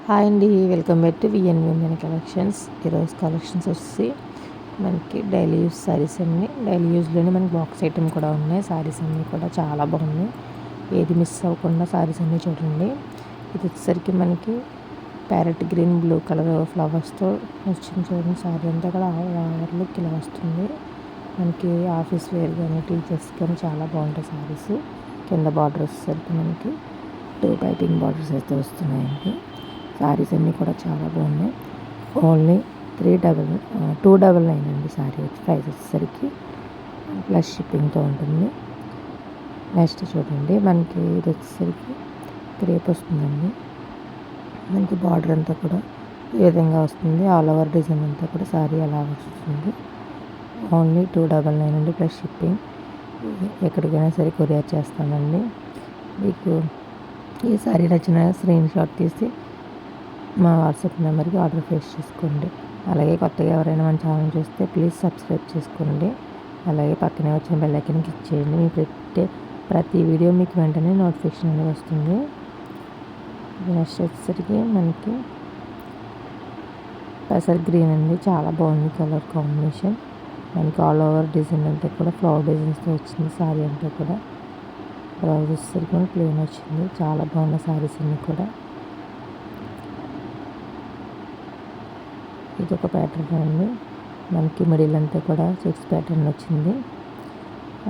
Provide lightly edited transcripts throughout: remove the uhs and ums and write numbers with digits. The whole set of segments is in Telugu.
హాయ్ అండి, welcome back to VN collections. ఈరోజు కలెక్షన్స్ వచ్చి మనకి డైలీ యూస్ శారీస్ అండి. డైలీ యూస్లోనే మనకి బాక్స్ ఐటమ్ కూడా ఉన్నాయి. శారీస్ అన్నీ కూడా చాలా బాగున్నాయి. ఏది మిస్ అవ్వకుండా శారీస్ అన్నీ చూడండి. ఇది వచ్చేసరికి మనకి ప్యారెట్ గ్రీన్ బ్లూ కలర్ ఫ్లవర్స్తో వచ్చింది చూడండి. శారీ అంతా కూడా లుక్ ఇలా వస్తుంది. మనకి ఆఫీస్ వేర్ కానీ టీచర్స్ కానీ చాలా బాగుంటాయి శారీస్. కింద బార్డర్ వచ్చేసరికి మనకి 2 పైపింగ్ బార్డర్స్ అయితే వస్తున్నాయండి. శారీస్ అన్నీ కూడా చాలా బాగున్నాయి. ఓన్లీ 299 అండి శారీ ప్రైస్ వచ్చేసరికి, ప్లస్ షిప్పింగ్తో ఉంటుంది. నెక్స్ట్ చూడండి, మనకి ఇది వచ్చేసరికి క్రేప్ వస్తుందండి. మనకి బార్డర్ అంతా కూడా ఈ విధంగా వస్తుంది. ఆల్ ఓవర్ డిజైన్ అంతా కూడా శారీ అలా వస్తుంది. ఓన్లీ 299 అండి, ప్లస్ షిప్పింగ్. ఎక్కడికైనా సరే కొరియర్ చేస్తామండి. మీకు ఈ శారీ నచ్చిన స్క్రీన్ షాట్ తీసి మా వాట్సాప్ నెంబర్కి ఆర్డర్ ప్లేస్ చేసుకోండి. అలాగే కొత్తగా ఎవరైనా మన ఛానల్ చూస్తే ప్లీజ్ సబ్స్క్రైబ్ చేసుకోండి. అలాగే పక్కనే వచ్చిన బెల్ ఐకాన్ క్లిక్ చేయండి. మీకు పెట్టే ప్రతి వీడియో మీకు వెంటనే నోటిఫికేషన్ అనేది వస్తుంది. నెక్స్ట్ వచ్చేసరికి మనకి పెసర్ గ్రీన్ అండి, చాలా బాగుంది కలర్ కాంబినేషన్. మనకి ఆల్ ఓవర్ డిజైన్ అంతా కూడా ఫ్లవర్ డిజైన్స్తో వచ్చింది. శారీ అంతా కూడా బ్లౌజ్ వచ్చేసరికి మనకి ప్లెయిన్ వచ్చింది. చాలా బాగున్న శారీస్ అన్నీ కూడా. ఇది ఒక ప్యాటర్న్ అండి. మనకి మిడిల్ అంతా కూడా చెక్స్ ప్యాటర్న్ వచ్చింది.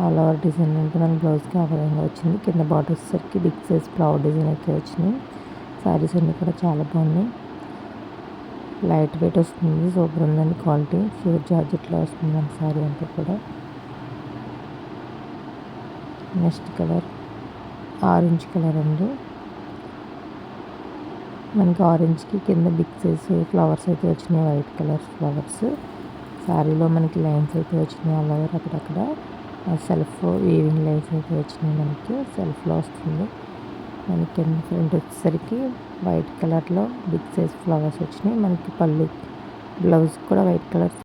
ఆల్ ఓవర్ డిజైన్ అంటే మనకి బ్లౌజ్కి ఆ విధంగా వచ్చింది. కింద బార్డర్ వచ్చేసరికి బిగ్ సైజ్ ఫ్లవర్ డిజైన్ అయితే వచ్చింది. శారీస్ అన్నీ కూడా చాలా బాగున్నాయి. లైట్ వెయిట్ వస్తుంది, సూపర్ ఉందండి క్వాలిటీ. ప్యూర్ జార్జెట్లో వస్తుంది మన శారీ అంతా కూడా. నెక్స్ట్ కలర్ ఆరెంజ్ కలర్ అండి. మనకి ఆరెంజ్కి కింద బిగ్ సైజ్ ఫ్లవర్స్ అయితే వచ్చినాయి, వైట్ కలర్ ఫ్లవర్స్. శారీలో మనకి లైన్స్ అయితే వచ్చినాయి ఆల్ ఓవర్. అక్కడక్కడ సెల్ఫ్ వీవింగ్ లైన్స్ అయితే వచ్చినాయి. మనకి సెల్ఫ్లో వస్తుంది. మనకి కింద ఫ్రంట్ వచ్చేసరికి వైట్ కలర్లో బిగ్ సైజ్ ఫ్లవర్స్ వచ్చినాయి. మనకి పళ్ళు బ్లౌజ్ కూడా వైట్ కలర్